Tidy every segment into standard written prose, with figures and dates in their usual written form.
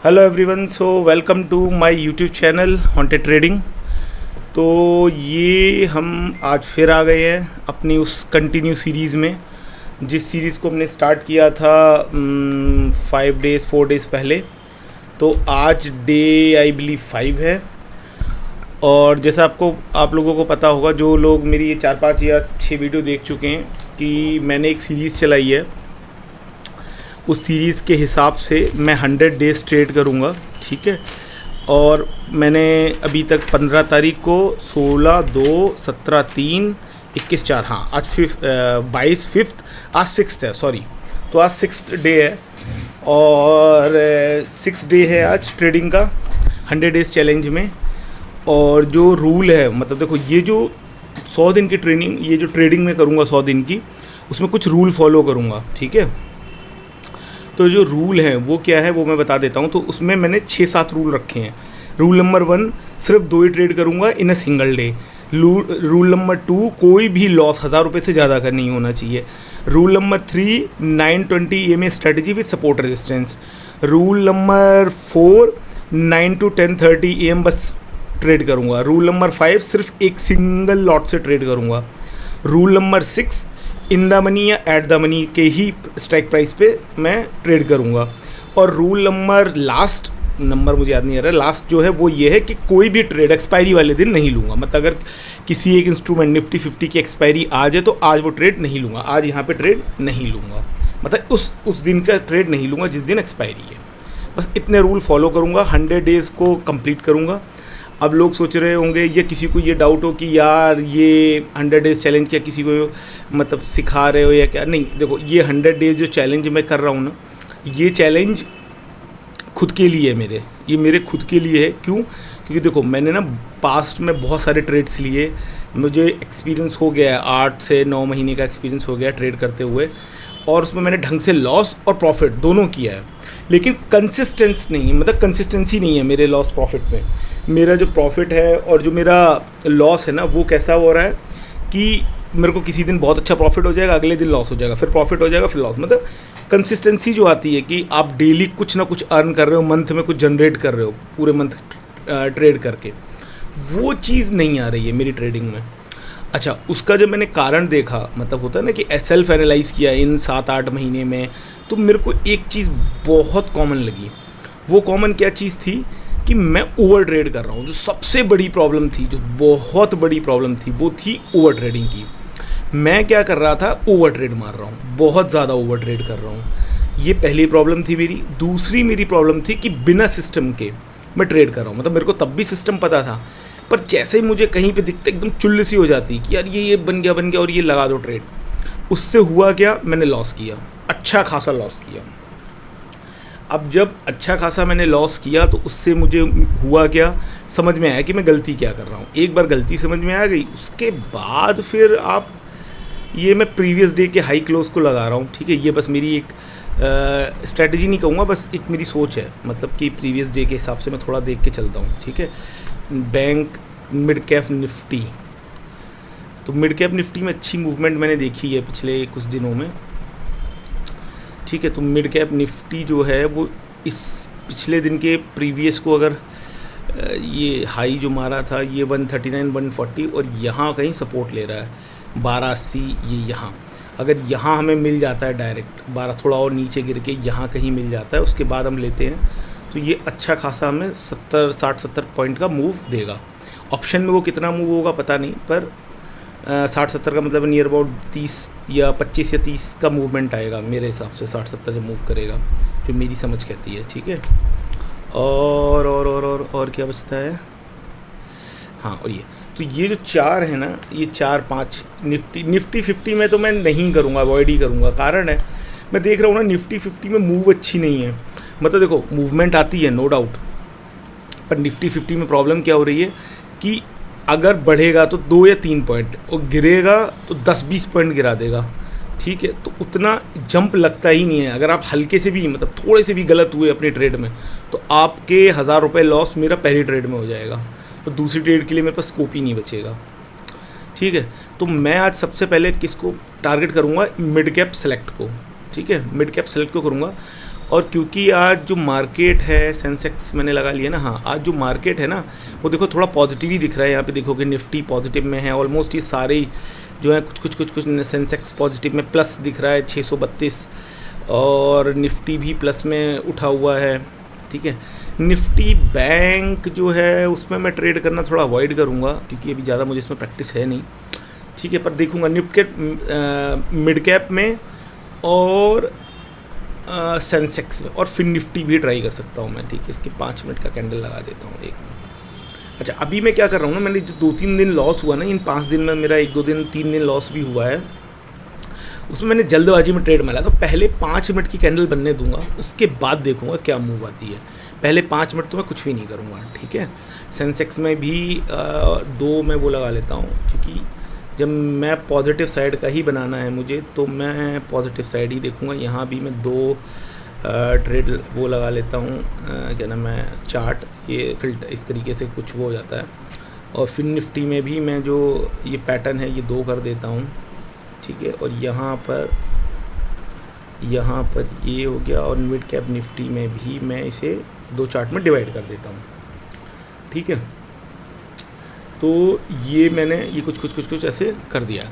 Hello everyone, so welcome to my YouTube channel haunted trading. तो ये हम आज फिर आ गए हैं अपनी उस कंटिन्यू सीरीज़ में, जिस सीरीज़ को हमने स्टार्ट किया था 4 डेज़ पहले। तो आज डे आई बिलीव 5 है। और जैसा आप लोगों को पता होगा, जो लोग मेरी ये 4-5 या 6 वीडियो देख चुके हैं, कि मैंने एक सीरीज़ चलाई है। उस सीरीज़ के हिसाब से मैं 100 डेज़ ट्रेड करूँगा, ठीक है। और मैंने अभी तक 15 तारीख को 16, 2, 17, 3, 21, 4, हाँ आज 22 5th, आज 6th है, सॉरी। तो आज 6th डे है और 6 डे है आज ट्रेडिंग का 100 डेज़ चैलेंज में। और जो रूल है, मतलब देखो, ये जो 100 दिन की ट्रेनिंग, ये जो ट्रेडिंग में करूँगा 100 दिन की, उसमें कुछ रूल फॉलो करूँगा, ठीक है। तो जो रूल हैं वो क्या है वो मैं बता देता हूँ। तो उसमें मैंने 6-7 रूल रखे हैं। रूल नंबर 1, सिर्फ 2 ही ट्रेड करूँगा in a single day. Rule number 2, कोई भी लॉस 1000 रुपये से ज़्यादा का नहीं होना चाहिए। Rule number 3, 920 EMA strategy with support resistance. Rule number 4, 9 to 10:30 AM बस ट्रेड करूँगा। रूल नंबर 5, सिर्फ एक सिंगल लॉट से ट्रेड करूँगा। Rule number 6, in the money या एट द मनी के ही स्ट्राइक प्राइस पे मैं ट्रेड करूँगा। और रूल लास्ट नंबर मुझे याद नहीं आ रहा, लास्ट जो है वो ये है कि कोई भी ट्रेड एक्सपायरी वाले दिन नहीं लूँगा। मतलब अगर किसी एक इंस्ट्रूमेंट निफ्टी 50 की एक्सपायरी आ जाए तो आज वो ट्रेड नहीं लूँगा, आज यहाँ पे ट्रेड नहीं लूँगा। मतलब उस दिन का ट्रेड नहीं लूँगा जिस दिन एक्सपायरी है। बस इतने रूल फॉलो करूँगा, 100 डेज़ को कंप्लीट करूँगा। अब लोग सोच रहे होंगे, या किसी को ये डाउट हो कि यार ये 100 डेज़ चैलेंज क्या किसी को मतलब सिखा रहे हो या क्या। नहीं, देखो, ये 100 डेज़ जो चैलेंज मैं कर रहा हूँ ना, ये चैलेंज खुद के लिए है मेरे, ये मेरे खुद के लिए है। क्यों? क्योंकि देखो, मैंने ना पास्ट में बहुत सारे ट्रेड्स लिए, मुझे एक्सपीरियंस हो गया है, 8 से 9 महीने का एक्सपीरियंस हो गया ट्रेड करते हुए। और उसमें मैंने ढंग से लॉस और प्रॉफिट दोनों किया है, लेकिन कंसिस्टेंसी नहीं है मेरे लॉस प्रॉफिट में। मेरा जो प्रॉफिट है और जो मेरा लॉस है ना, वो कैसा हो रहा है कि मेरे को किसी दिन बहुत अच्छा प्रॉफिट हो जाएगा, अगले दिन लॉस हो जाएगा, फिर प्रॉफिट हो जाएगा, फिर लॉस। मतलब कंसिस्टेंसी जो आती है कि आप डेली कुछ ना कुछ अर्न कर रहे हो, मंथ में कुछ जनरेट कर रहे हो पूरे मंथ ट्रेड करके, वो चीज़ नहीं आ रही है मेरी ट्रेडिंग में। अच्छा, उसका जब मैंने कारण देखा, मतलब होता है ना कि सेल्फ एनालाइज किया इन 7-8 महीने में, तो मेरे को एक चीज़ बहुत कॉमन लगी। वो कॉमन क्या चीज़ थी कि मैं ओवर ट्रेड कर रहा हूँ। जो सबसे बड़ी प्रॉब्लम थी, जो बहुत बड़ी प्रॉब्लम थी, वो थी ओवर ट्रेडिंग की। मैं क्या कर रहा था, ओवर ट्रेड मार रहा हूँ, बहुत ज़्यादा ओवर ट्रेड कर रहा हूँ। ये पहली प्रॉब्लम थी मेरी। दूसरी मेरी प्रॉब्लम थी कि बिना सिस्टम के मैं ट्रेड कर रहा हूँ। मतलब मेरे को तब भी सिस्टम पता था, पर जैसे ही मुझे कहीं पे दिखते एकदम चुल्ल सी हो जाती कि यार ये बन गया और ये लगा दो ट्रेड। उससे हुआ क्या, मैंने लॉस किया, अच्छा खासा लॉस किया। अब जब अच्छा खासा मैंने लॉस किया तो उससे मुझे हुआ क्या, समझ में आया कि मैं गलती क्या कर रहा हूँ। एक बार गलती समझ में आ गई, उसके बाद फिर आप, ये मैं प्रीवियस डे के हाई क्लोज को लगा रहा हूँ, ठीक है। ये बस मेरी एक स्ट्रैटेजी नहीं कहूँगा, बस एक मेरी सोच है। मतलब कि प्रीवियस डे के हिसाब से मैं थोड़ा देख के चलता हूँ, ठीक है। बैंक मिड कैप निफ्टी, तो मिड कैप निफ्टी में अच्छी मूवमेंट मैंने देखी है पिछले कुछ दिनों में, ठीक है। तो मिड कैप निफ्टी जो है वो इस पिछले दिन के प्रीवियस को, अगर ये हाई जो मारा था ये 139 140 और यहाँ कहीं सपोर्ट ले रहा है 1280, ये यहाँ अगर यहाँ हमें मिल जाता है डायरेक्ट 12, थोड़ा और नीचे गिर के यहाँ कहीं मिल जाता है, उसके बाद हम लेते हैं, तो ये अच्छा खासा हमें 60-70 पॉइंट का मूव देगा। ऑप्शन में वो कितना मूव होगा पता नहीं, पर 60-70 का मतलब नियर अबाउट 30 या 25 या 30 का मूवमेंट आएगा मेरे हिसाब से। 60-70 जब मूव करेगा, जो मेरी समझ कहती है, ठीक है। और क्या बचता है, हाँ, और ये जो 4 है ना, ये 4-5 निफ्टी 50 में तो मैं नहीं करूँगा, अवॉइड ही करूँगा। कारण है, मैं देख रहा हूँ ना, निफ्टी 50 में मूव अच्छी नहीं है। मतलब देखो, मूवमेंट आती है नो डाउट, पर निफ्टी 50 में प्रॉब्लम क्या हो रही है कि अगर बढ़ेगा तो 2 या 3 पॉइंट, और गिरेगा तो 10-20 पॉइंट गिरा देगा, ठीक है। तो उतना जंप लगता ही नहीं है। अगर आप हल्के से भी, मतलब थोड़े से भी गलत हुए अपने ट्रेड में, तो आपके 1000 रुपये लॉस मेरा पहली ट्रेड में हो जाएगा, तो दूसरी ट्रेड के लिए मेरे पास स्कोप ही नहीं बचेगा, ठीक है। तो मैं आज सबसे पहले किसको टारगेट करूँगा, मिड कैप सेलेक्ट को, ठीक है। मिड कैप सेलेक्ट को करूँगा। और क्योंकि आज जो मार्केट है, सेंसेक्स मैंने लगा लिया ना, हाँ आज जो मार्केट है ना वो देखो थोड़ा पॉजिटिव ही दिख रहा है। यहाँ पे देखोगे निफ्टी पॉजिटिव में है ऑलमोस्ट, ये सारे ही जो है कुछ सेंसेक्स पॉजिटिव में प्लस दिख रहा है 632, और निफ्टी भी प्लस में उठा हुआ है। ठीक है, निफ्टी बैंक जो है उसमें मैं ट्रेड करना थोड़ा अवॉइड करूँगा क्योंकि अभी ज़्यादा मुझे इसमें प्रैक्टिस है नहीं। ठीक है, पर देखूँगा निफ्टी मिड कैप में और सेंसेक्स में, और फिर निफ्टी भी ट्राई कर सकता हूँ मैं। ठीक है, इसके 5 मिनट का कैंडल लगा देता हूँ एक। अच्छा, अभी मैं क्या कर रहा हूँ ना, मैंने जो 2-3 दिन लॉस हुआ ना, इन 5 दिन में मेरा 1-2 दिन 3 दिन लॉस भी हुआ है, उसमें मैंने जल्दबाजी में ट्रेड मारा। तो पहले 5 मिनट की कैंडल बनने दूंगा, उसके बाद देखूंगा क्या मूव आती है। पहले 5 मिनट तो मैं कुछ भी नहीं करूंगा। ठीक है, सेंसेक्स में भी 2 मैं वो लगा लेता हूँ क्योंकि जब मैं पॉजिटिव साइड का ही बनाना है मुझे, तो मैं पॉजिटिव साइड ही देखूंगा। यहाँ भी मैं 2 ट्रेड वो लगा लेता हूँ, क्या नाम है, चार्ट, ये फिल्टर इस तरीके से कुछ वो हो जाता है। और फिर निफ्टी में भी मैं जो ये पैटर्न है ये 2 कर देता हूँ। ठीक है, और यहाँ पर ये हो गया, और मिड कैप निफ्टी में भी मैं इसे 2 चार्ट में डिवाइड कर देता हूँ। ठीक है, तो ये मैंने ये कुछ ऐसे कर दिया।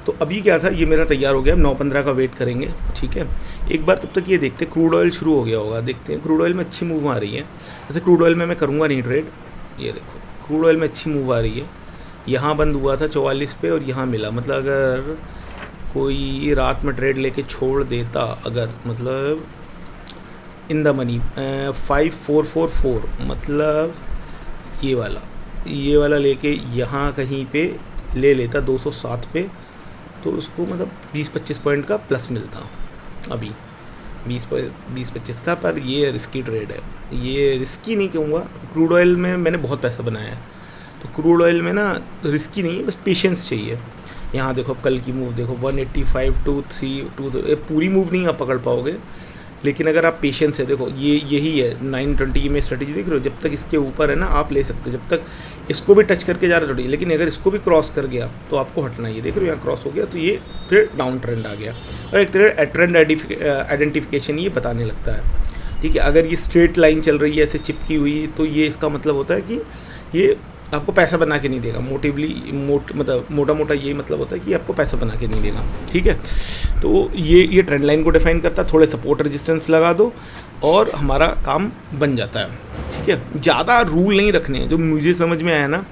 तो अभी क्या था, ये मेरा तैयार हो गया। 9:15 का वेट करेंगे। ठीक है, एक बार तब तक ये देखते हैं, क्रूड ऑयल शुरू हो गया होगा, देखते हैं। क्रूड ऑयल में अच्छी मूव आ रही है। जैसे क्रूड ऑयल में मैं करूँगा नहीं ट्रेड, ये देखो क्रूड ऑयल में अच्छी मूव आ रही है। यहाँ बंद हुआ था 44 पे और यहाँ मिला, मतलब अगर कोई रात में ट्रेड लेके छोड़ देता, अगर मतलब इन द मनी 5444, मतलब ये वाला लेके यहाँ कहीं पे ले लेता 207 पे, तो उसको मतलब 20-25 पॉइंट का प्लस मिलता अभी, 20-25 का। पर ये रिस्की ट्रेड है, ये रिस्की नहीं कहूँगा। क्रूड ऑयल में मैंने बहुत पैसा बनाया है, तो क्रूड ऑयल में ना रिस्की नहीं है, बस पेशेंस चाहिए। यहाँ देखो कल की मूव देखो 185 to 3 पूरी मूव नहीं आप पकड़ पाओगे, लेकिन अगर आप पेशेंस है, देखो ये यही है 920 में स्ट्रेटजी देख रहे हो। जब तक इसके ऊपर है ना आप ले सकते हो, जब तक इसको भी टच करके जा रहा थोड़ी, लेकिन अगर इसको भी क्रॉस कर गया तो आपको हटना। ये देख रहे हो यहाँ क्रॉस हो गया, तो ये फिर डाउन ट्रेंड आ गया, और एक तरह ट्रेंड आइडेंटिफिकेशन ये बताने लगता है। ठीक है, अगर ये स्ट्रेट लाइन चल रही है ऐसे चिपकी हुई, तो ये इसका मतलब होता है कि ये आपको पैसा बना के नहीं देगा। मतलब मोटा यही मतलब होता है कि आपको पैसा बना के नहीं देगा। ठीक है, तो ये ट्रेंड लाइन को डिफाइन करता है। थोड़े सपोर्ट रेजिस्टेंस लगा दो और हमारा काम बन जाता है। ठीक है, ज़्यादा रूल नहीं रखने हैं, जो मुझे समझ में आया ना।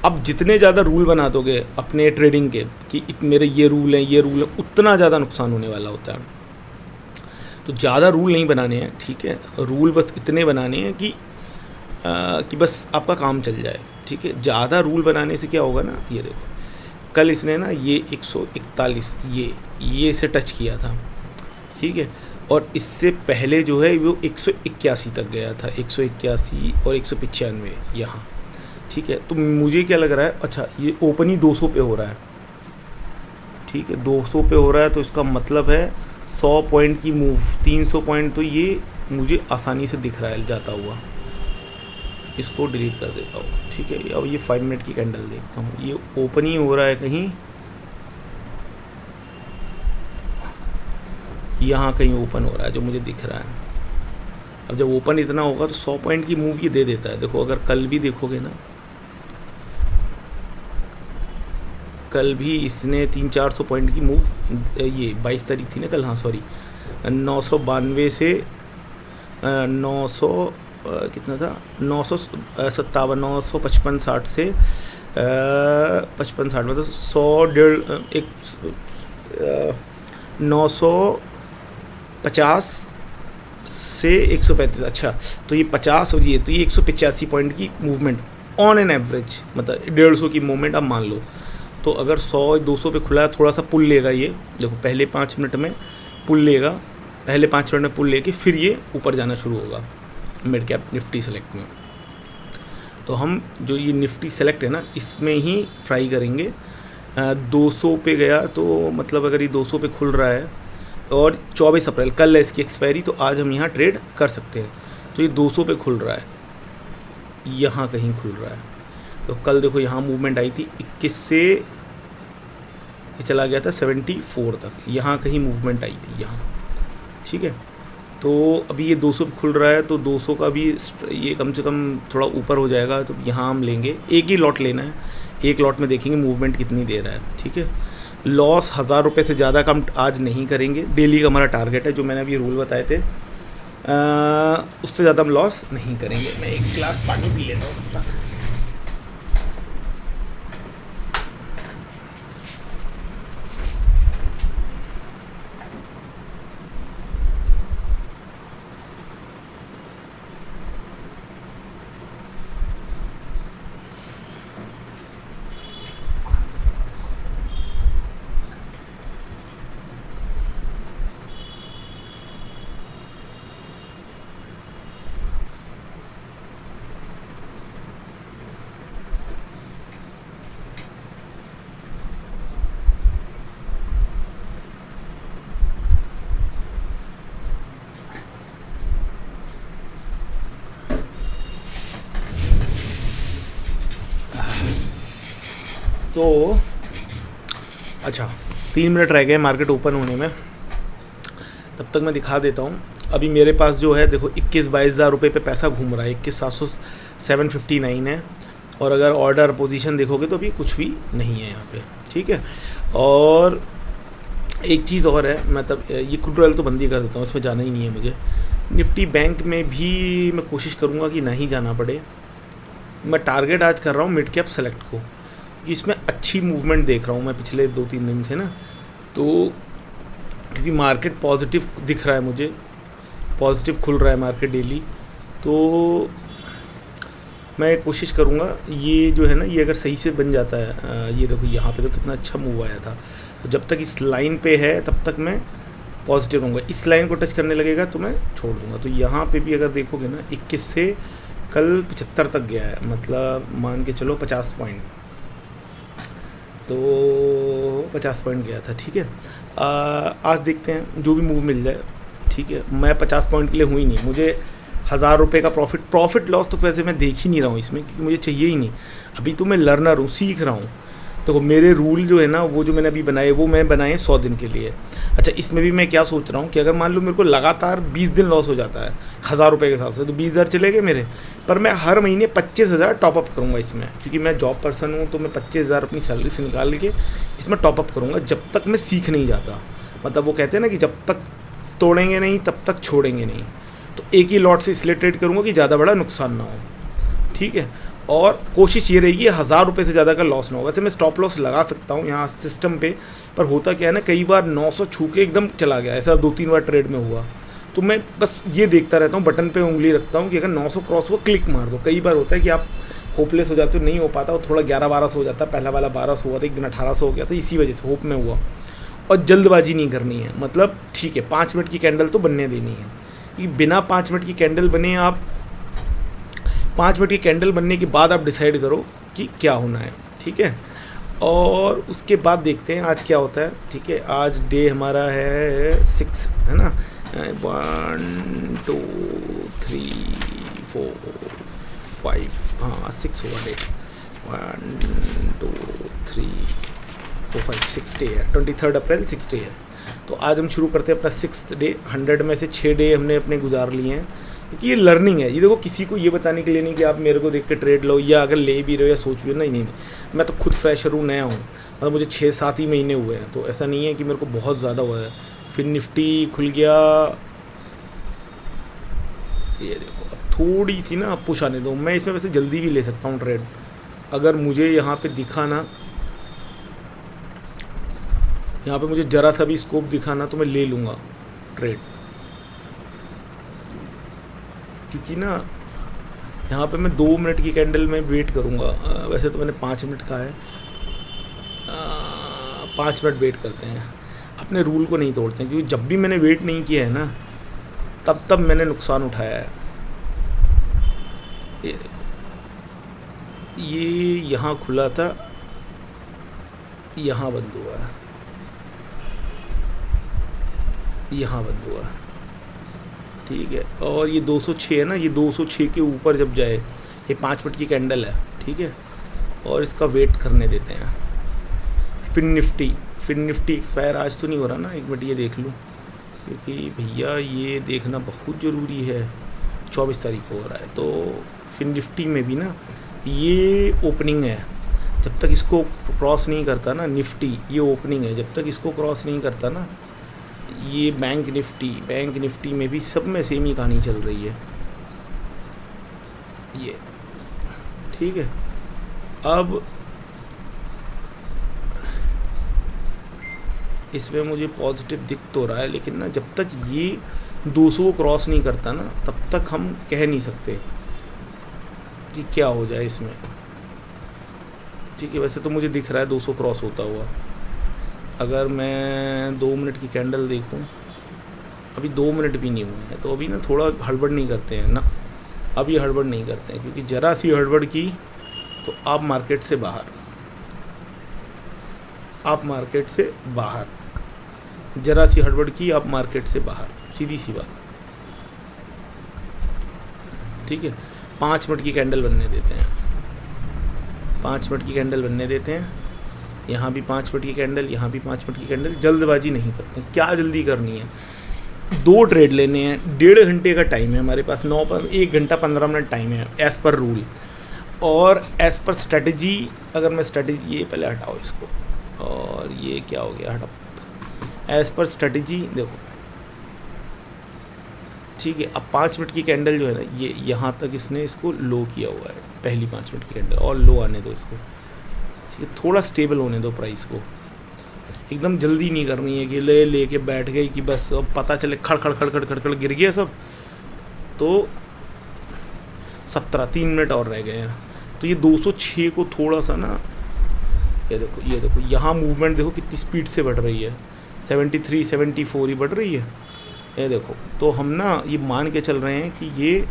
अब जितने ज़्यादा रूल बना दोगे अपने ट्रेडिंग के कि मेरे ये रूल हैं, उतना ज़्यादा नुकसान होने वाला होता है। तो ज़्यादा रूल नहीं बनाने हैं। ठीक है, रूल बस इतने बनाने हैं कि बस आपका काम चल जाए। ठीक है, ज़्यादा रूल बनाने से क्या होगा ना, ये देखो कल इसने ना ये 141 ये इसे टच किया था। ठीक है, और इससे पहले जो है वो 181 तक गया था, 181 और 195 यहाँ। ठीक है, तो मुझे क्या लग रहा है, अच्छा ये ओपन ही 200 पे हो रहा है। ठीक है, 200 पे हो रहा है, तो इसका मतलब है 100 पॉइंट की मूव, 300 पॉइंट, तो ये मुझे आसानी से दिख रहा है जाता हुआ। इसको डिलीट कर देता हूँ। ठीक है, अब ये 5 मिनट की कैंडल देखता हूँ, ये ओपन ही हो रहा है कहीं यहाँ, कहीं ओपन हो रहा है जो मुझे दिख रहा है। अब जब ओपन इतना होगा तो 100 पॉइंट की मूव ये दे देता है। देखो अगर कल भी देखोगे ना, कल भी इसने 300-400 पॉइंट की मूव, ये 22 तारीख थी ना कल, हाँ सॉरी, 992 से 900 कितना था, 957, 955, 60 से 55-60, मतलब 950 से 135। अच्छा, तो ये 50 और ये, तो ये 185 पॉइंट की मूवमेंट ऑन एन एवरेज, मतलब 150 की मूवमेंट आप मान लो। तो अगर 100-200 पे खुला है, थोड़ा सा पुल लेगा ये, देखो पहले 5 मिनट में पुल लेगा, पहले 5 मिनट में पुल लेके फिर ये ऊपर जाना शुरू होगा मिड कैप निफ्टी सेलेक्ट में। तो हम जो ये निफ्टी सेलेक्ट है ना, इसमें ही ट्राई करेंगे। 200 पे गया तो मतलब अगर ये 200 पे खुल रहा है और 24 अप्रैल कल है इसकी एक्सपायरी, तो आज हम यहाँ ट्रेड कर सकते हैं। तो ये 200 पे खुल रहा है, यहाँ कहीं खुल रहा है। तो कल देखो यहाँ मूवमेंट आई थी 21 से, ये चला गया था 74 तक, यहाँ कहीं मूवमेंट आई थी यहाँ। ठीक है, तो अभी ये 200 पे खुल रहा है, तो 200 का भी ये कम से कम थोड़ा ऊपर हो जाएगा, तो यहाँ हम लेंगे। एक ही लॉट लेना है, एक लॉट में देखेंगे मूवमेंट कितनी दे रहा है, ठीक है। लॉस 1000 रुपये से ज़्यादा का हम आज नहीं करेंगे, डेली का हमारा टारगेट है, जो मैंने अभी रूल बताए थे, उससे ज़्यादा हम लॉस नहीं करेंगे। मैं एक गिलास पानी पी लेता हूँ। तो अच्छा 3 मिनट रह गए मार्केट ओपन होने में, तब तक मैं दिखा देता हूँ। अभी मेरे पास जो है देखो 21-22 हज़ार रुपये पे पैसा घूम रहा है, 21,759 है। और अगर ऑर्डर पोजीशन देखोगे तो अभी कुछ भी नहीं है यहाँ पे, ठीक है। और एक चीज़ और है, मतलब ये क्रूड ऑयल तो बंद ही कर देता हूँ, इसमें जाना ही नहीं है मुझे। निफ्टी बैंक में भी मैं कोशिश करूँगा कि ना ही जाना पड़े। मैं टारगेट आज कर रहा हूँ मिड कैप सेलेक्ट को, कि इसमें अच्छी मूवमेंट देख रहा हूँ मैं पिछले 2-3 दिन से ना, तो क्योंकि मार्केट पॉजिटिव दिख रहा है मुझे, पॉजिटिव खुल रहा है मार्केट डेली, तो मैं कोशिश करूँगा ये जो है ना, ये अगर सही से बन जाता है, ये देखो यहाँ पे तो कितना अच्छा मूव आया था, तो जब तक इस लाइन पे है तब तक मैं पॉजिटिव रहूँगा। इस लाइन को टच करने लगेगा तो मैं छोड़ दूँगा। तो यहाँ पे भी अगर देखोगे ना 21 से कल 75 तक गया है, मतलब मान के चलो 50 पॉइंट, तो 50 पॉइंट गया था, ठीक है। आज देखते हैं जो भी मूव मिल जाए, ठीक है। मैं 50 पॉइंट के लिए हुई नहीं, मुझे 1000 रुपये का प्रॉफिट लॉस तो वैसे मैं देख ही नहीं रहा हूँ इसमें, क्योंकि मुझे चाहिए ही नहीं। अभी तो मैं लर्नर हूँ, सीख रहा हूँ। तो मेरे रूल जो है ना, वो जो मैंने अभी बनाए वो मैं बनाए 100 दिन के लिए। अच्छा, इसमें भी मैं क्या सोच रहा हूँ कि अगर मान लो मेरे को लगातार 20 दिन लॉस हो जाता है 1000 रुपये के हिसाब से, तो 20,000 चले गए मेरे, पर मैं हर महीने 25,000 टॉपअप करूँगा इसमें, क्योंकि मैं जॉब पर्सन हूँ, तो मैं 25,000 अपनी सैलरी से निकाल के इसमें टॉपअप करूँगा जब तक मैं सीख नहीं जाता। मतलब वो कहते हैं ना कि जब तक तोड़ेंगे नहीं तब तक छोड़ेंगे नहीं। तो एक ही लॉट से इसलिए ट्रेड करूँगा कि ज़्यादा बड़ा नुकसान ना हो, ठीक है। और कोशिश ये रहेगी 1000 रुपये से ज़्यादा का लॉस ना हो। वैसे मैं स्टॉप लॉस लगा सकता हूँ यहाँ सिस्टम पे, पर होता क्या है ना, कई बार 900 छू के एकदम चला गया, ऐसा 2-3 बार ट्रेड में हुआ। तो मैं बस ये देखता रहता हूँ, बटन पे उंगली रखता हूँ कि अगर 900 क्रॉस हुआ क्लिक मार दो। कई बार होता है कि आप होपलेस हो जाते हो, नहीं हो पाता, और थोड़ा 1100-1200 हो जाता है। पहला वाला 1200 हुआ था, एक दिन 1800 हो गया था, इसी वजह से होप में हुआ। और जल्दबाजी नहीं करनी है, मतलब ठीक है 5 मिनट की कैंडल तो बनने देनी है, कि बिना 5 मिनट की कैंडल बने, आप 5 मिनट की कैंडल बनने के बाद आप डिसाइड करो कि क्या होना है, ठीक है। और उसके बाद देखते हैं आज क्या होता है, ठीक है। आज डे हमारा है 6, है ना, 1 2 3 4 5, हाँ 6 होगा डे, 1 2 3 4 5 6 डे है, 23 अप्रैल 6 डे है। तो आज हम शुरू करते हैं अपना 6th डे। 100 में से 6 डे हमने अपने गुजार लिए हैं, क्योंकि ये लर्निंग है। ये देखो, किसी को ये बताने के लिए नहीं कि आप मेरे को देख के ट्रेड लो, या अगर ले भी रहे हो या सोच भी, नहीं, मैं तो खुद फ्रेशर हूँ, नया हूँ, मतलब मुझे 6-7 ही महीने हुए हैं, तो ऐसा नहीं है कि मेरे को बहुत ज़्यादा हुआ है। फिर निफ्टी खुल गया, ये देखो अब थोड़ी सी ना पुश आने दो। मैं इसमें वैसे जल्दी भी ले सकता हूँ ट्रेड, अगर मुझे यहाँ पे दिखा ना, यहाँ पे मुझे ज़रा सा भी स्कोप दिखाना तो मैं ले लूँगा ट्रेड, क्योंकि ना यहाँ पे मैं 2 मिनट की कैंडल में वेट करूँगा। वैसे तो मैंने 5 मिनट का है, 5 मिनट वेट करते हैं, अपने रूल को नहीं तोड़ते हैं, क्योंकि जब भी मैंने वेट नहीं किया है ना, तब मैंने नुकसान उठाया है। ये देखो, ये यहाँ खुला था, यहाँ बंद हुआ है, यहाँ बंद हुआ, ठीक है। और ये 206 है ना, ये 206 के ऊपर जब जाए, ये 5 मिनट की कैंडल है, ठीक है, और इसका वेट करने देते हैं। फिर निफ्टी एक्सपायर आज तो नहीं हो रहा ना, एक मिनट ये देख लूँ, क्योंकि भैया ये देखना बहुत ज़रूरी है। 24 तारीख को हो रहा है, तो फिर निफ्टी में भी ना ये ओपनिंग है, जब तक इसको क्रॉस नहीं करता ना निफ्टी, ये ओपनिंग है, जब तक इसको क्रॉस नहीं करता ना ये बैंक निफ्टी में भी सब में सेम ही कहानी चल रही है ये, ठीक है। अब इसमें मुझे पॉजिटिव दिख तो रहा है, लेकिन ना जब तक ये 200 को क्रॉस नहीं करता ना तब तक हम कह नहीं सकते कि क्या हो जाए इसमें, ठीक है। वैसे तो मुझे दिख रहा है 200 क्रॉस होता हुआ। अगर मैं 2 मिनट की कैंडल देखूं, अभी 2 मिनट भी नहीं हुए हैं, तो अभी ना थोड़ा हड़बड़ नहीं करते हैं ना, अभी हड़बड़ नहीं करते हैं, क्योंकि ज़रा सी हड़बड़ की तो आप मार्केट से बाहर, ज़रा सी हड़बड़ की आप मार्केट से बाहर, सीधी सी बात, ठीक है। 5 मिनट की कैंडल बनने देते हैं, 5 मिनट की कैंडल बनने देते हैं, यहाँ भी 5 मिनट की कैंडल, यहाँ भी 5 मिनट की कैंडल। जल्दबाजी नहीं करते, क्या जल्दी करनी है, 2 ट्रेड लेने हैं, 1.5 घंटे का टाइम है हमारे पास, 1 घंटा 15 मिनट टाइम है एज़ पर रूल, और एज़ पर स्ट्रेटजी। अगर मैं स्ट्रेटजी, ये पहले हटाओ इसको, और ये क्या हो गया, हटाओ। एज़ पर स्ट्रेटजी देखो, ठीक है। अब 5 मिनट की कैंडल जो है ना, ये यहाँ तक इसने इसको लो किया हुआ है, पहली 5 मिनट की कैंडल, और लो आने दो इसको, ठीक है। थोड़ा स्टेबल होने दो प्राइस को, एकदम जल्दी नहीं करनी है कि लेके बैठ गई कि बस अब पता चले खड़ गिर गया सब, तो 3 मिनट और रह गए हैं। तो ये 206 को थोड़ा सा ना, ये देखो यहाँ मूवमेंट देखो कितनी स्पीड से बढ़ रही है, 73 74 ही बढ़ रही है, ये देखो। तो हम ना ये मान के चल रहे हैं कि ये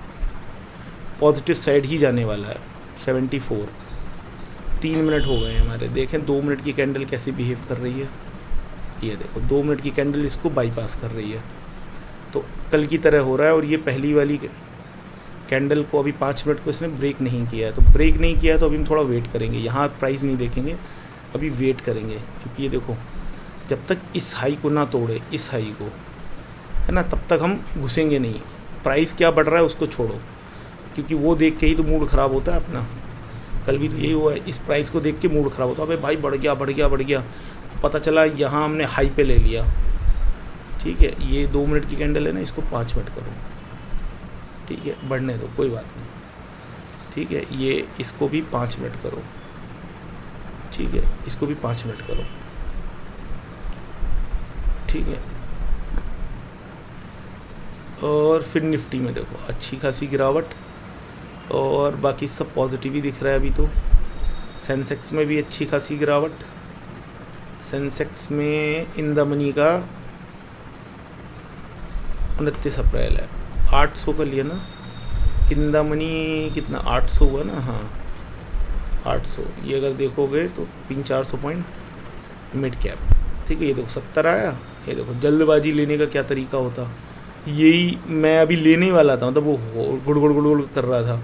पॉजिटिव साइड ही जाने वाला है। 74, 3 मिनट हो गए हैं हमारे, देखें 2 मिनट की कैंडल कैसे बिहेव कर रही है, ये देखो 2 मिनट की कैंडल इसको बाईपास कर रही है, तो कल की तरह हो रहा है। और ये पहली वाली कैंडल को अभी 5 मिनट को इसने ब्रेक नहीं किया है, तो ब्रेक नहीं किया है, तो अभी हम थोड़ा वेट करेंगे, यहाँ प्राइस नहीं देखेंगे, अभी वेट करेंगे, क्योंकि ये देखो जब तक इस हाई को ना तोड़े, इस हाई को, है ना, तब तक हम घुसेंगे नहीं। प्राइस क्या बढ़ रहा है उसको छोड़ो, क्योंकि वो देख के ही तो मूड ख़राब होता है अपना। कल भी तो यही हुआ है, इस प्राइस को देख के मूड ख़राब होता है, अबे भाई बढ़ गया, पता चला यहाँ हमने हाई पे ले लिया, ठीक है। ये 2 मिनट की कैंडल है ना, इसको 5 मिनट करो, ठीक है, बढ़ने दो, कोई बात नहीं, ठीक है। ये इसको भी 5 मिनट करो, ठीक है, इसको भी 5 मिनट करो, ठीक है। और फिर निफ्टी में देखो अच्छी खासी गिरावट, और बाकी सब पॉजिटिव ही दिख रहा है अभी तो। सेंसेक्स में भी अच्छी खासी गिरावट, सेंसेक्स में इन द मनी का 29 अप्रैल है, 800 का लिया ना, इन द मनी कितना 800 हुआ ना, हाँ 800। ये अगर देखोगे तो 300-400 पॉइंट मिड कैप, ठीक है। ये देखो 70 आया, ये देखो जल्दबाजी लेने का क्या तरीका होता, यही मैं अभी लेने ही वाला था, मतलब वो गुड़ कर रहा था,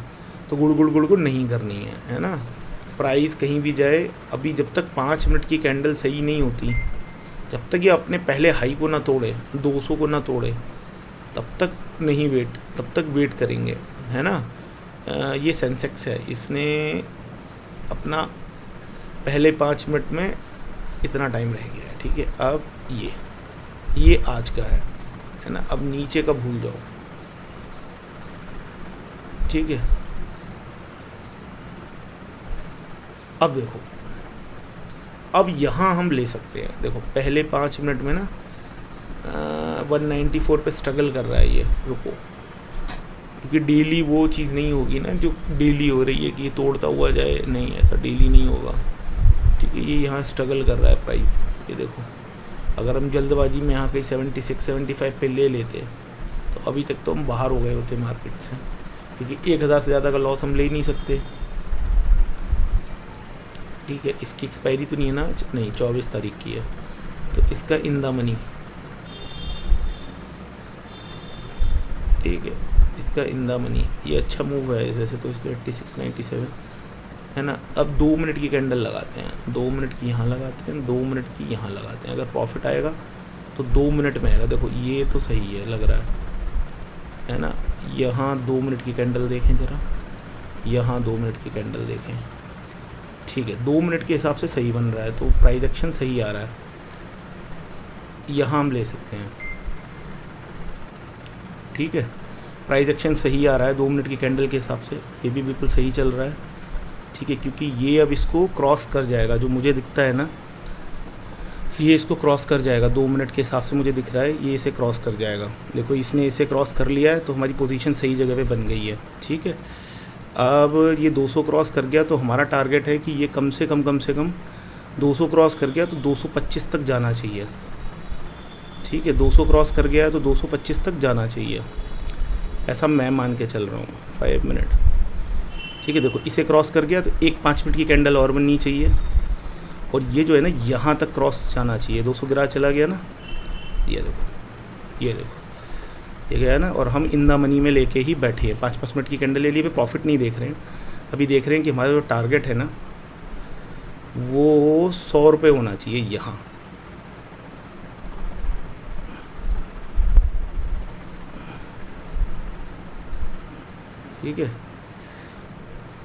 तो गुड़ को नहीं करनी है ना। प्राइस कहीं भी जाए, अभी जब तक 5 मिनट की कैंडल सही नहीं होती, जब तक ये अपने पहले हाई को ना तोड़े, 200 को ना तोड़े, तब तक नहीं तब तक वेट करेंगे, है ना। ये सेंसेक्स है, इसने अपना पहले 5 मिनट में इतना टाइम रह गया है, ठीक है। अब ये आज का है ना, अब नीचे का भूल जाओ, ठीक है। अब देखो, अब यहाँ हम ले सकते हैं, देखो पहले 5 मिनट में ना 194 पे स्ट्रगल कर रहा है ये, रुको, क्योंकि डेली वो चीज़ नहीं होगी ना जो डेली हो रही है कि ये तोड़ता हुआ जाए, नहीं, ऐसा डेली नहीं होगा, ठीक है। ये यहाँ स्ट्रगल कर रहा है प्राइस, ये देखो। अगर हम जल्दबाजी में यहाँ कहीं 76-75 पे ले लेते तो अभी तक तो हम बाहर हो गए होते मार्केट से, क्योंकि 1000 से ज़्यादा का लॉस हम ले ही नहीं सकते, ठीक है। इसकी एक्सपायरी तो नहीं है ना, नहीं 24 तारीख की है, तो इसका इन द मनी, ठीक है, इसका इन द मनी ये अच्छा मूव है वैसे तो, इसलिए 86-97 है ना। अब 2 मिनट की कैंडल लगाते हैं, 2 मिनट की यहाँ लगाते हैं, 2 मिनट की यहाँ लगाते हैं, अगर प्रॉफिट आएगा तो 2 मिनट में आएगा। देखो ये तो सही है, लग रहा है ना। यहाँ 2 मिनट की कैंडल देखें ज़रा, यहाँ 2 मिनट की कैंडल देखें, ठीक है 2 मिनट के हिसाब से सही बन रहा है, तो प्राइस एक्शन सही आ रहा है। यहाँ हम ले सकते हैं, ठीक है प्राइस एक्शन सही आ रहा है 2 मिनट की कैंडल के हिसाब से, ये भी बिल्कुल सही चल रहा है, ठीक है। क्योंकि ये अब इसको क्रॉस कर जाएगा, जो मुझे दिखता है ना, ये इसको क्रॉस कर जाएगा 2 मिनट के हिसाब से मुझे दिख रहा है, ये इसे क्रॉस कर जाएगा। देखो इसने इसे क्रॉस कर लिया है, तो हमारी पोजीशन सही जगह पे बन गई है, ठीक है। अब ये 200 क्रॉस कर गया, तो हमारा टारगेट है कि ये कम से कम 200 क्रॉस कर गया तो 225 तक जाना चाहिए, ठीक है। 200 क्रॉस कर गया है तो 225 तक जाना चाहिए, ऐसा मैं मान के चल रहा हूँ। 5 मिनट, ठीक है। देखो इसे क्रॉस कर गया तो एक 5 मिनट की कैंडल और बननी चाहिए, और ये जो है ना यहाँ तक क्रॉस जाना चाहिए। 200 गिरा चला गया ना, ये देखो ये गया ना, और हम इन द मनी में लेके ही बैठे हैं। 5-5 मिनट की कैंडल ले लिए, प्रॉफिट नहीं देख रहे हैं, अभी देख रहे हैं कि हमारा जो टारगेट है ना वो 100 रुपये होना चाहिए यहाँ, ठीक है।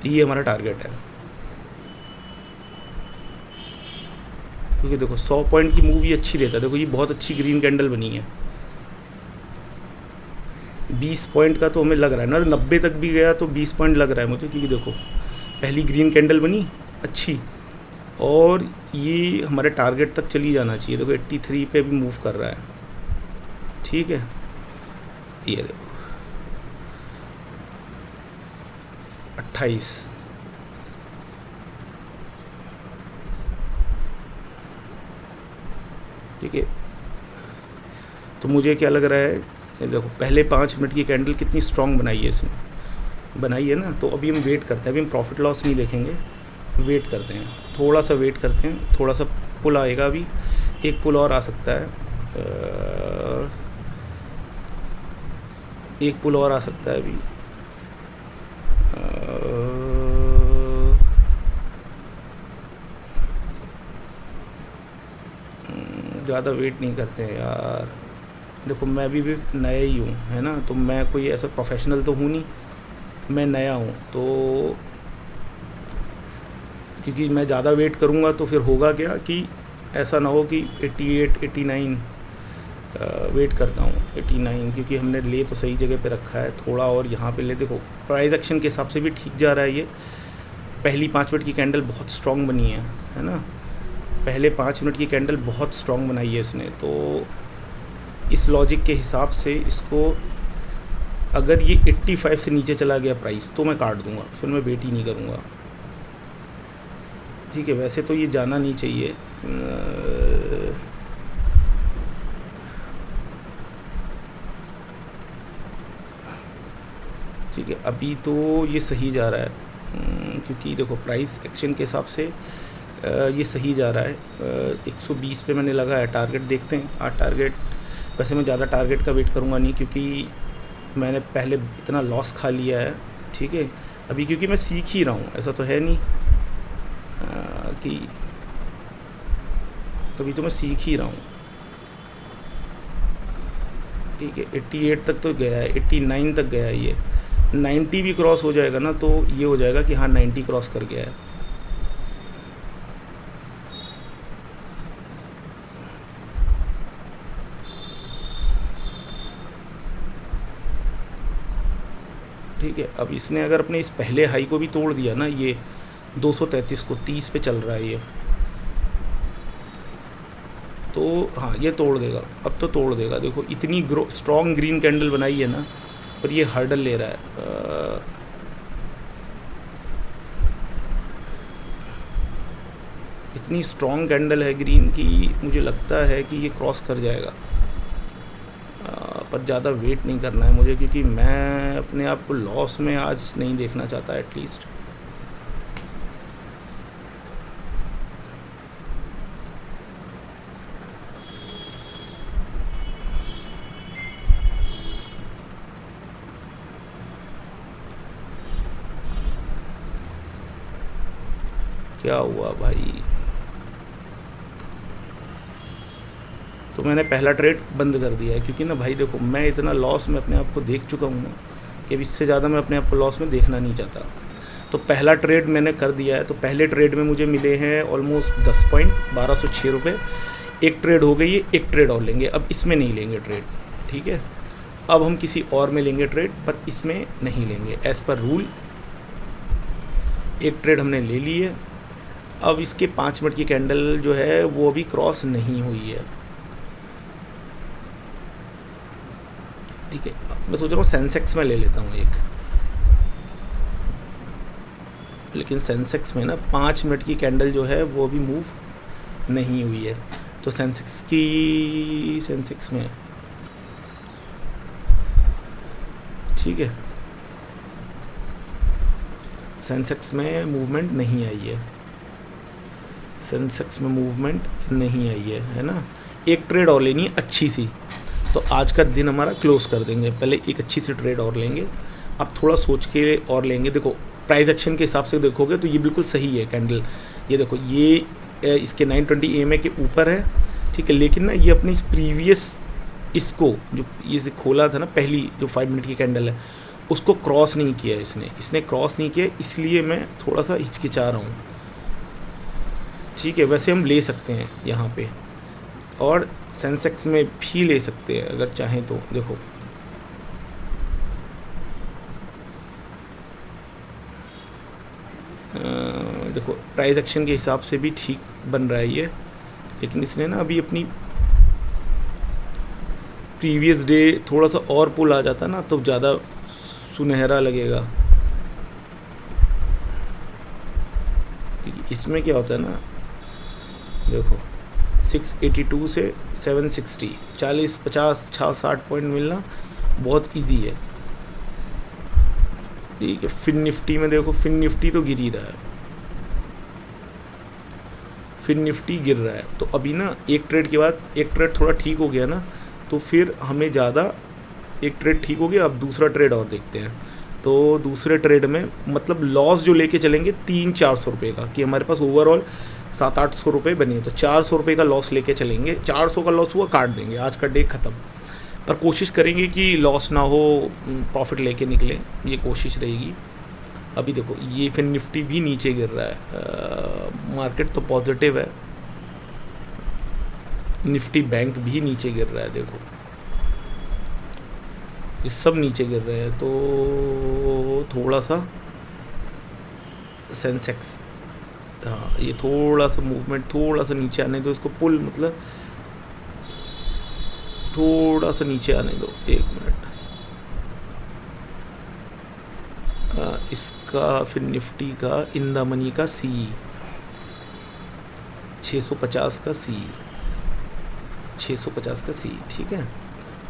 ये हमारा टारगेट है, क्योंकि देखो 100 पॉइंट की मूव ये अच्छी देता है। देखो ये बहुत अच्छी ग्रीन कैंडल बनी है। 20 पॉइंट का तो हमें लग रहा है ना, 90 तक भी गया तो 20 पॉइंट लग रहा है मुझे, क्योंकि देखो पहली ग्रीन कैंडल बनी अच्छी, और ये हमारे टारगेट तक चली जाना चाहिए। देखो 83 पे भी मूव कर रहा है, ठीक है। ये देखो 28, ठीक है। तो मुझे क्या लग रहा है, देखो पहले 5 मिनट की कैंडल कितनी स्ट्रॉन्ग बनाई है इसने, बनाई है ना। तो अभी हम वेट करते हैं, अभी हम प्रॉफिट लॉस नहीं देखेंगे, वेट करते हैं, थोड़ा सा वेट करते हैं, थोड़ा सा पुल आएगा, अभी एक पुल और आ सकता है, एक पुल और आ सकता है अभी। ज़्यादा वेट नहीं करते हैं यार। देखो मैं भी नया ही हूँ, है ना, तो मैं कोई ऐसा प्रोफेशनल तो हूँ नहीं, मैं नया हूँ, तो क्योंकि मैं ज़्यादा वेट करूँगा तो फिर होगा क्या कि ऐसा ना हो कि 88, 89 वेट करता हूँ 89, क्योंकि हमने ले तो सही जगह पे रखा है, थोड़ा और यहाँ पे ले। देखो प्राइस एक्शन के हिसाब से भी ठीक जा रहा है। ये पहली 5 मिनट की कैंडल बहुत स्ट्रॉन्ग बनी है ना, पहले 5 मिनट की कैंडल बहुत स्ट्रॉन्ग बनाई है इसने। तो इस लॉजिक के हिसाब से इसको अगर ये 85 से नीचे चला गया प्राइस तो मैं काट दूंगा, फिर मैं वेट ही नहीं करूँगा, ठीक है। वैसे तो ये जाना नहीं चाहिए, ठीक है। अभी तो ये सही जा रहा है, क्योंकि देखो प्राइस एक्शन के हिसाब से ये सही जा रहा है। 120 पे मैंने लगा है, टारगेट देखते हैं। आज टारगेट, वैसे मैं ज़्यादा टारगेट का वेट करूँगा नहीं, क्योंकि मैंने पहले इतना लॉस खा लिया है, ठीक है। अभी क्योंकि मैं सीख ही रहा हूँ, ऐसा तो है नहीं कि अभी तो मैं सीख ही रहा हूँ, ठीक है। 88 तक तो गया है, 89 तक गया है, ये 90 भी क्रॉस हो जाएगा ना तो ये हो जाएगा कि हाँ 90 क्रॉस कर गया है। ठीक है। अब इसने अगर अपने इस पहले हाई को भी तोड़ दिया ना, ये 233 को 30 पे चल रहा है ये, तो हाँ ये तोड़ देगा, अब तो तोड़ देगा। देखो इतनी स्ट्रॉन्ग ग्रीन कैंडल बनाई है ना, पर ये हर्डल ले रहा है। इतनी स्ट्रॉन्ग कैंडल है ग्रीन की, मुझे लगता है कि ये क्रॉस कर जाएगा, पर ज़्यादा वेट नहीं करना है मुझे, क्योंकि मैं अपने आप को लॉस में आज नहीं देखना चाहता एटलीस्ट। क्या हुआ भाई, तो मैंने पहला ट्रेड बंद कर दिया है, क्योंकि ना भाई देखो मैं इतना लॉस में अपने आप को देख चुका हूँ ना कि अब इससे ज़्यादा मैं अपने आप को लॉस में देखना नहीं चाहता। तो पहला ट्रेड मैंने कर दिया है। तो पहले ट्रेड में मुझे मिले हैं ऑलमोस्ट 10 पॉइंट 1206 रुपये। एक ट्रेड हो गई है, एक ट्रेड और लेंगे, अब इसमें नहीं लेंगे ट्रेड, ठीक है। अब हम किसी और में लेंगे ट्रेड, पर इसमें नहीं लेंगे एज़ पर रूल। एक ट्रेड हमने ले ली है। अब इसके 5 मिनट की कैंडल जो है वो अभी क्रॉस नहीं हुई है, ठीक है। मैं सोच रहा हूँ सेंसेक्स में ले लेता हूँ एक, लेकिन सेंसेक्स में ना 5 मिनट की कैंडल जो है वो अभी मूव नहीं हुई है। तो सेंसेक्स में ठीक है, सेंसेक्स में मूवमेंट नहीं आई है, सेंसेक्स में मूवमेंट नहीं आई है ना। एक ट्रेड और लेनी है अच्छी सी, तो आज का दिन हमारा क्लोज कर देंगे। पहले एक अच्छी सी ट्रेड और लेंगे, अब थोड़ा सोच के और लेंगे। देखो प्राइस एक्शन के हिसाब से देखोगे तो ये बिल्कुल सही है कैंडल। ये देखो ये इसके 920 EMA के ऊपर है, ठीक है। लेकिन ना ये अपने इस प्रीवियस इसको जो ये खोला था ना, पहली जो 5 मिनट की कैंडल है, उसको क्रॉस नहीं किया इसने क्रॉस नहीं किया, इसलिए मैं थोड़ा सा हिचकिचा रहा हूँ, ठीक है। वैसे हम ले सकते हैं यहाँ पे, और सेंसेक्स में भी ले सकते हैं अगर चाहें तो। देखो देखो प्राइस एक्शन के हिसाब से भी ठीक बन रहा है ये, लेकिन इसने ना अभी अपनी प्रीवियस डे थोड़ा सा और पुल आ जाता ना तो ज़्यादा सुनहरा लगेगा। इसमें क्या होता है ना, देखो 682 से 760 40 50 60 पॉइंट मिलना बहुत इजी है, ठीक है। फिन निफ्टी में देखो, फिन निफ्टी तो गिर ही रहा है, फिन निफ्टी गिर रहा है। तो अभी ना एक ट्रेड के बाद एक ट्रेड थोड़ा ठीक हो गया ना, तो फिर हमें ज़्यादा, एक ट्रेड ठीक हो गया, अब दूसरा ट्रेड और देखते हैं। तो दूसरे ट्रेड में मतलब लॉस जो लेके चलेंगे 300-400 रुपये का, कि हमारे पास ओवरऑल 700-800 रुपये बने, तो 400 रुपये का लॉस लेके चलेंगे। 400 का लॉस हुआ, काट देंगे, आज का डे ख़त्म। पर कोशिश करेंगे कि लॉस ना हो, प्रॉफिट लेके निकलें, ये कोशिश रहेगी। अभी देखो ये फिर निफ्टी भी नीचे गिर रहा है, मार्केट तो पॉजिटिव है, निफ्टी बैंक भी नीचे गिर रहा है, देखो ये सब नीचे गिर रहे हैं। तो थोड़ा सा सेंसेक्स, हाँ ये थोड़ा सा मूवमेंट थोड़ा सा नीचे आने दो, इसको पुल मतलब थोड़ा सा नीचे आने दो, 1 मिनट। इसका फिर निफ्टी का इन द मनी का सी 650 का सी 650 का सी, ठीक है।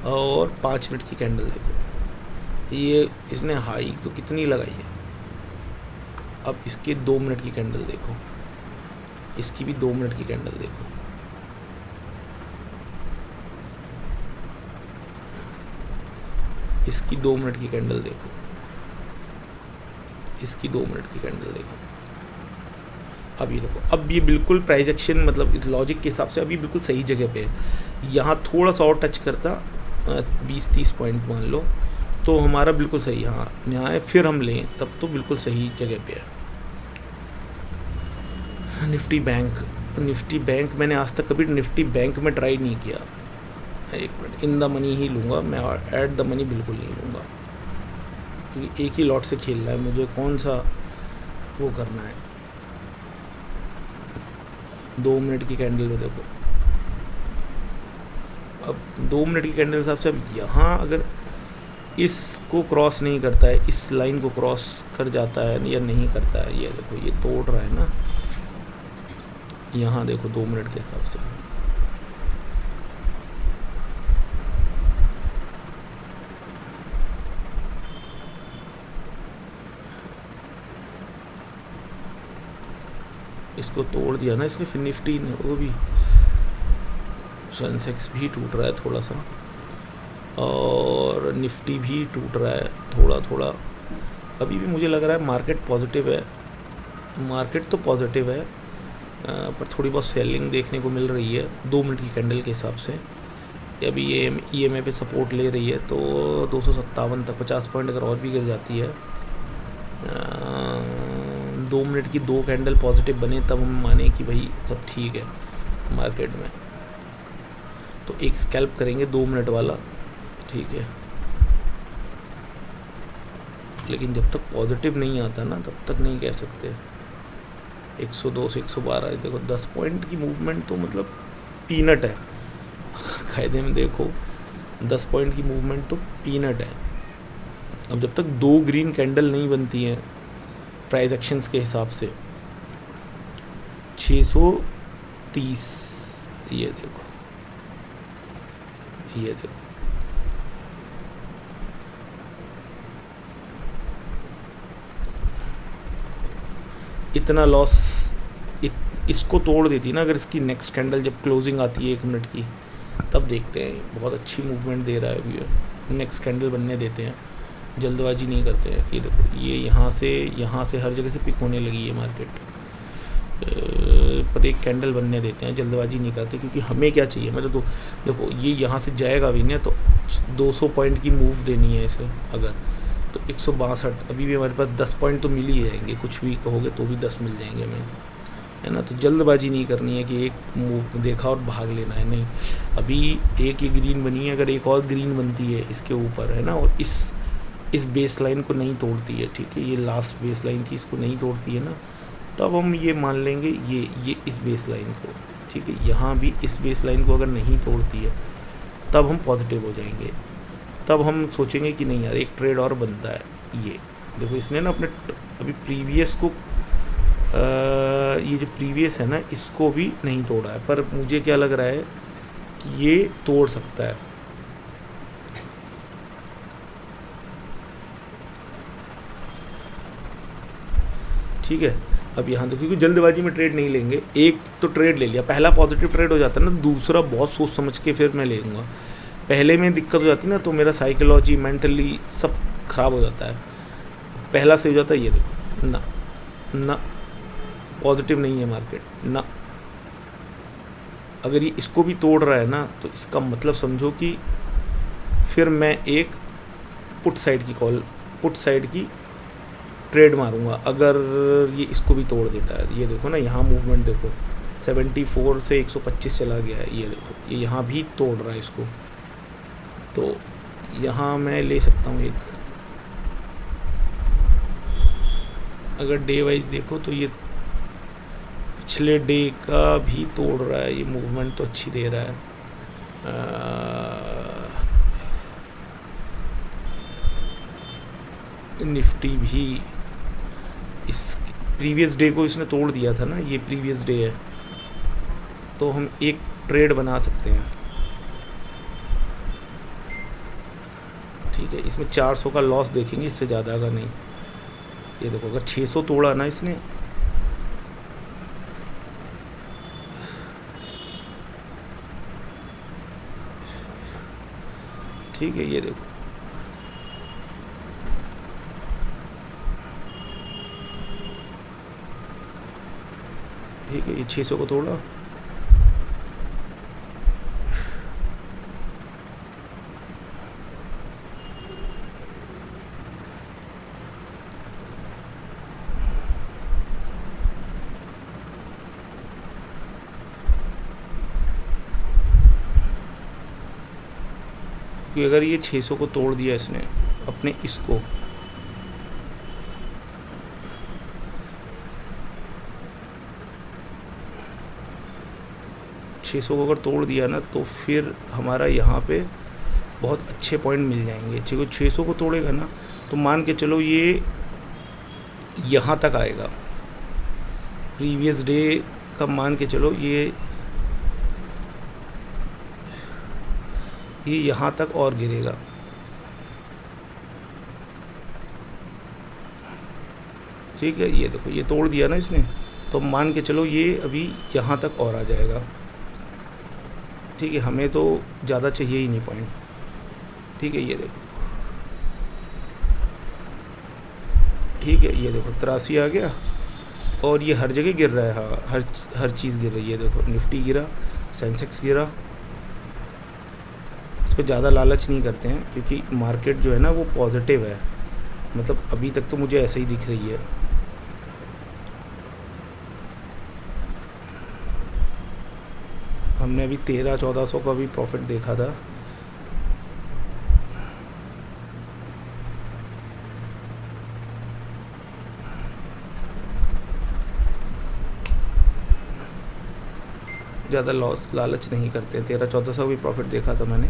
और 5 मिनट की कैंडल देखो, ये इसने हाई तो कितनी लगाई है। अब इसके 2 मिनट की कैंडल देखो, इसकी भी 2 मिनट की कैंडल देखो, इसकी 2 मिनट की कैंडल देखो, इसकी 2 मिनट की कैंडल देखो। अब ये देखो, अब ये बिल्कुल प्राइस एक्शन मतलब इस लॉजिक के हिसाब से अभी बिल्कुल सही जगह पे है। यहाँ थोड़ा सा और टच करता 20-30 पॉइंट मान लो तो हमारा बिल्कुल सही, हाँ यहाँ है, फिर हम लें तब तो बिल्कुल सही जगह पे है। निफ्टी बैंक मैंने आज तक कभी निफ्टी बैंक में ट्राई नहीं किया। 1 मिनट, इन द मनी ही लूँगा मैं, ऐट द मनी बिल्कुल नहीं लूँगा, क्योंकि एक ही लॉट से खेलना है मुझे, कौन सा वो करना है। 2 मिनट की कैंडल में देखो, अब 2 मिनट की कैंडल हिसाब से अब यहाँ अगर इसको क्रॉस नहीं करता है, इस लाइन को क्रॉस कर जाता है या नहीं करता है, ये देखो ये तोड़ रहा है ना, यहाँ देखो 2 मिनट के हिसाब से इसको तोड़ दिया ना इसने, फिर निफ्टी ने वो भी, सेंसेक्स भी टूट रहा है थोड़ा सा, और निफ्टी भी टूट रहा है थोड़ा थोड़ा। अभी भी मुझे लग रहा है मार्केट पॉजिटिव है, मार्केट तो पॉजिटिव है, पर थोड़ी बहुत सेलिंग देखने को मिल रही है 2 मिनट की कैंडल के हिसाब से। ये अभी ये EMA पे सपोर्ट ले रही है, तो 257 तक 50 पॉइंट अगर और भी गिर जाती है, 2 मिनट की 2 कैंडल पॉजिटिव बने तब हम माने कि भाई सब ठीक है मार्केट में। तो एक स्कैल्प करेंगे 2 मिनट वाला, ठीक है। लेकिन जब तक पॉजिटिव नहीं आता ना तब तक नहीं कह सकते। 102 से 112 देखो, 10 पॉइंट की मूवमेंट तो मतलब पीनट है। कायदे में देखो 10 पॉइंट की मूवमेंट तो पीनट है। अब जब तक 2 ग्रीन कैंडल नहीं बनती हैं प्राइस एक्शंस के हिसाब से, 630, ये देखो, ये देखो, इतना लॉस इसको तोड़ देती ना अगर इसकी नेक्स्ट कैंडल जब क्लोजिंग आती है 1 मिनट की, तब देखते हैं। बहुत अच्छी मूवमेंट दे रहा है अभी, नेक्स्ट कैंडल बनने देते हैं, जल्दबाजी नहीं करते हैं। ये देखो, ये यहाँ से हर जगह से पिक होने लगी है मार्केट, पर एक कैंडल बनने देते हैं, जल्दबाजी नहीं करते। क्योंकि हमें क्या चाहिए, मतलब तो देखो ये यहाँ से जाएगा भी नहीं, तो 200 पॉइंट की मूव देनी है इसे अगर, तो 162, अभी भी हमारे पास 10 पॉइंट तो मिल ही जाएंगे, कुछ भी कहोगे तो भी 10 मिल जाएंगे हमें, है ना। तो जल्दबाजी नहीं करनी है कि एक मूव देखा और भाग लेना है, नहीं। अभी एक ये ग्रीन बनी है, अगर एक और ग्रीन बनती है इसके ऊपर, है ना, और इस बेस लाइन को नहीं तोड़ती है, ठीक है, ये लास्ट बेस लाइन थी, इसको नहीं तोड़ती है ना, तब हम ये मान लेंगे ये इस बेस लाइन को, ठीक है, यहाँ भी इस बेस लाइन को अगर नहीं तोड़ती है तब हम पॉजिटिव हो जाएंगे। तब हम सोचेंगे कि नहीं यार एक ट्रेड और बनता है। ये देखो इसने ना अपने अभी प्रीवियस को ये जो प्रीवियस है ना इसको भी नहीं तोड़ा है, पर मुझे क्या लग रहा है कि ये तोड़ सकता है। ठीक है, अब यहाँ देखो, क्योंकि जल्दबाजी में ट्रेड नहीं लेंगे। एक तो ट्रेड ले लिया, पहला पॉजिटिव ट्रेड हो जाता है ना, दूसरा बहुत सोच समझ के फिर मैं ले लूँगा। पहले में दिक्कत हो जाती ना तो मेरा साइकोलॉजी मेंटली सब ख़राब हो जाता है। पहला से हो जाता है, ये देखो ना पॉजिटिव नहीं है मार्केट ना। अगर ये इसको भी तोड़ रहा है ना तो इसका मतलब समझो कि फिर मैं एक पुट साइड की ट्रेड मारूंगा अगर ये इसको भी तोड़ देता है। ये देखो ना, यहाँ मूवमेंट देखो 74 से 125 चला गया है। ये देखो, ये यहाँ भी तोड़ रहा है इसको, तो यहाँ मैं ले सकता हूँ एक। अगर डे वाइज देखो तो ये पिछले डे का भी तोड़ रहा है, ये मूवमेंट तो अच्छी दे रहा है। निफ्टी भी इस प्रीवियस डे को इसने तोड़ दिया था ना, ये प्रीवियस डे है, तो हम एक ट्रेड बना सकते हैं। ठीक है, इसमें 400 का लॉस देखेंगे, इससे ज़्यादा का नहीं। ये देखो, अगर 600 तोड़ा ना इसने, ठीक है, ये देखो, ठीक है, ये 600 को तोड़ा, कि अगर ये 600 को तोड़ दिया इसने अपने इसको, को अगर तोड़ दिया ना तो फिर हमारा यहाँ पे बहुत अच्छे पॉइंट मिल जाएंगे। ठीक है, 600 को तोड़ेगा ना तो मान के चलो ये यहाँ तक आएगा, प्रीवियस डे का मान के चलो ये यहाँ तक और गिरेगा। ठीक है, ये देखो, ये तोड़ दिया ना इसने, तो मान के चलो ये अभी यहाँ तक और आ जाएगा। ठीक है, हमें तो ज़्यादा चाहिए ही नहीं पॉइंट। ठीक है, ये देखो, ठीक है, ये देखो 83 आ गया और ये हर जगह गिर रहा है। हाँ, हर चीज़ गिर रही है। देखो, निफ्टी गिरा, सेंसेक्स गिरा, पर ज़्यादा लालच नहीं करते हैं क्योंकि मार्केट जो है ना वो पॉजिटिव है, मतलब अभी तक तो मुझे ऐसे ही दिख रही है। हमने अभी 1300-1400 का भी प्रॉफिट देखा था। ज़्यादा लालच नहीं करते हैं। 1300-1400 भी प्रॉफिट देखा था मैंने,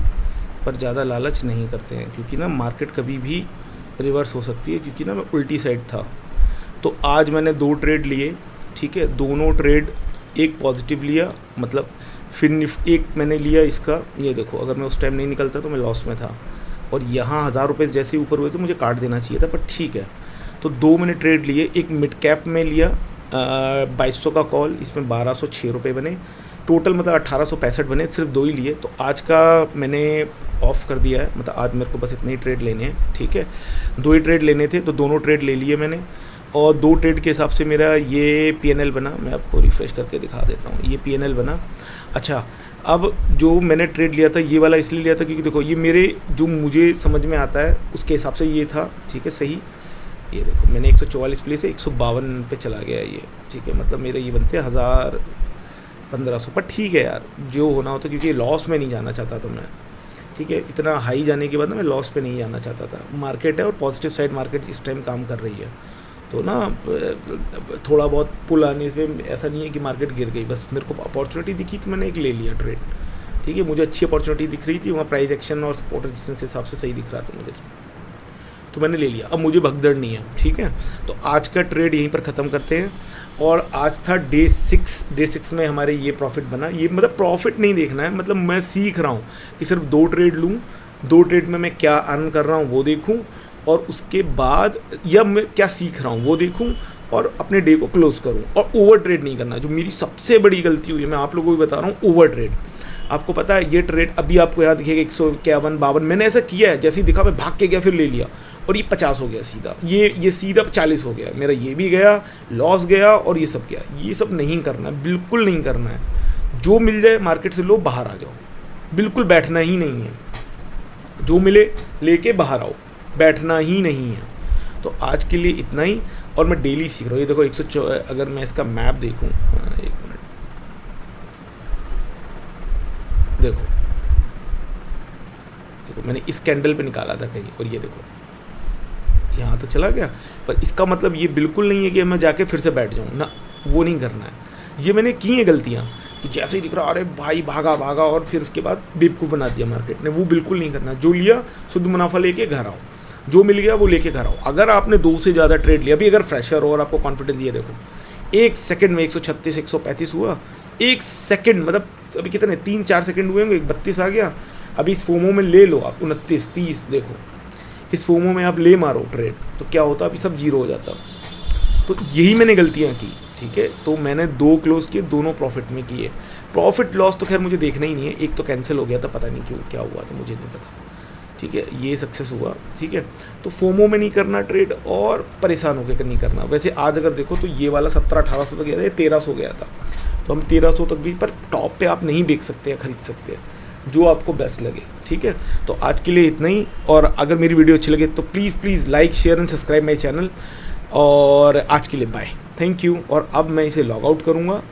पर ज़्यादा लालच नहीं करते हैं क्योंकि ना मार्केट कभी भी रिवर्स हो सकती है, क्योंकि ना मैं उल्टी साइड था। तो आज मैंने 2 ट्रेड लिए, ठीक है, दोनों ट्रेड एक पॉजिटिव लिया, मतलब फिर एक मैंने लिया इसका, ये देखो अगर मैं उस टाइम नहीं निकलता तो मैं लॉस में था, और यहाँ 1000 रुपये जैसे ही ऊपर हुए तो मुझे काट देना चाहिए था, पर ठीक है। तो 2 मैंने ट्रेड लिए, एक मिड कैप में लिया 2200 का कॉल, इसमें 1206 रुपये बने, टोटल मतलब 1865 बने, सिर्फ 2 ही लिए। तो आज का मैंने ऑफ कर दिया है, मतलब आज मेरे को बस इतने ही ट्रेड लेने हैं, ठीक है, 2 ही ट्रेड लेने थे तो दोनों ट्रेड ले लिए मैंने, और 2 ट्रेड के हिसाब से मेरा ये PNL बना। मैं आपको रिफ़्रेश करके दिखा देता हूँ, ये PNL बना। अच्छा, अब जो मैंने ट्रेड लिया था ये वाला इसलिए लिया था क्योंकि देखो ये मेरे जो मुझे समझ में आता है उसके हिसाब से ये था, ठीक है, सही। ये देखो मैंने 144 प्ले से 152 पे चला गया ये, ठीक है, मतलब मेरे ये बनते 1000-1500, पर ठीक है यार, जो होना होता, क्योंकि लॉस में नहीं जाना चाहता तो मैं, ठीक है, इतना हाई जाने के बाद ना मैं लॉस पे नहीं जाना चाहता था। मार्केट है और पॉजिटिव साइड मार्केट इस टाइम काम कर रही है, तो ना थोड़ा बहुत पुल आने से ऐसा नहीं है कि मार्केट गिर गई, बस मेरे को अपॉर्चुनिटी दिखी तो मैंने एक ले लिया ट्रेड, ठीक है, मुझे अच्छी अपॉर्चुनिटी दिख रही थी, वहाँ प्राइस एक्शन और सपोर्ट रेजिस्टेंस के हिसाब से सही दिख रहा था मुझे, तो मैंने ले लिया। अब मुझे भगदड़ नहीं है, ठीक है। तो आज का ट्रेड यहीं पर ख़त्म करते हैं, और आज था डे 6 में हमारे ये प्रॉफिट बना। ये मतलब प्रॉफिट नहीं देखना है, मतलब मैं सीख रहा हूँ कि सिर्फ 2 ट्रेड लूँ, 2 ट्रेड में मैं क्या अर्न कर रहा हूँ वो देखूँ, और उसके बाद या मैं क्या सीख रहा हूँ वो देखूँ, और अपने डे को क्लोज करूँ, और ओवर ट्रेड नहीं करना। जो मेरी सबसे बड़ी गलती हुई है, मैं आप लोगों को भी बता रहा हूँ, ओवर ट्रेड। आपको पता है ये ट्रेड अभी आपको यहाँ दिखेगा 151-52, मैंने ऐसा किया है, जैसे ही दिखा मैं भाग के गया, फिर ले लिया, और ये 50 हो गया सीधा, ये सीधा 40 हो गया, मेरा ये भी गया, लॉस गया, और ये सब गया। ये सब नहीं करना है, बिल्कुल नहीं करना है। जो मिल जाए मार्केट से लो, बाहर आ जाओ, बिल्कुल बैठना ही नहीं है, जो मिले लेके बाहर आओ, बैठना ही नहीं है। तो आज के लिए इतना ही, और मैं डेली सीख रहा हूँ। ये देखो 104, अगर मैं इसका मैप देखूँ, एक मिनट, देखो मैंने इस कैंडल पे निकाला था कहीं, और ये देखो यहाँ तक चला गया, पर इसका मतलब ये बिल्कुल नहीं है कि मैं जाके फिर से बैठ जाऊँ ना, वो नहीं करना है। ये मैंने की हैं गलतियाँ कि जैसे ही दिख रहा अरे भाई भागा और फिर उसके बाद बेवकूफ़ बना दिया मार्केट ने, वो बिल्कुल नहीं करना। जो लिया शुद्ध मुनाफा लेके घर आओ, जो मिल गया वो लेके घर आओ। अगर आपने 2 से ज़्यादा ट्रेड लिया, अभी अगर फ्रेशर हो और आपको कॉन्फिडेंस दिया, देखो 1 सेकंड में 136 135 हुआ, 1 सेकंड, मतलब अभी कितने 3-4 सेकंड हुए होंगे, 32 आ गया। अभी इस फोमो में ले लो आप 29 30, देखो इस फोमो में आप ले मारो ट्रेड, तो क्या होता, अभी सब जीरो हो जाता। तो यही मैंने गलतियाँ की, ठीक है। तो मैंने 2 क्लोज किए, दोनों प्रॉफिट में किए। प्रॉफिट लॉस तो खैर मुझे देखना ही नहीं है, एक तो कैंसिल हो गया था, पता नहीं क्यों, क्या हुआ था मुझे नहीं पता, ठीक है, ये सक्सेस हुआ, ठीक है। तो फोमो में नहीं करना ट्रेड, और परेशान होकर नहीं करना। वैसे आज अगर देखो तो ये वाला 1700-1800 तक गया था, ये 1300 गया था, तो हम 1300 तक भी, पर टॉप पे आप नहीं बेच सकते या खरीद सकते हैं, जो आपको बेस्ट लगे, ठीक है। तो आज के लिए इतना ही, और अगर मेरी वीडियो अच्छी लगे तो please like share and subscribe my channel, और आज के लिए बाय, थैंक यू। और अब मैं इसे लॉग आउट करूँगा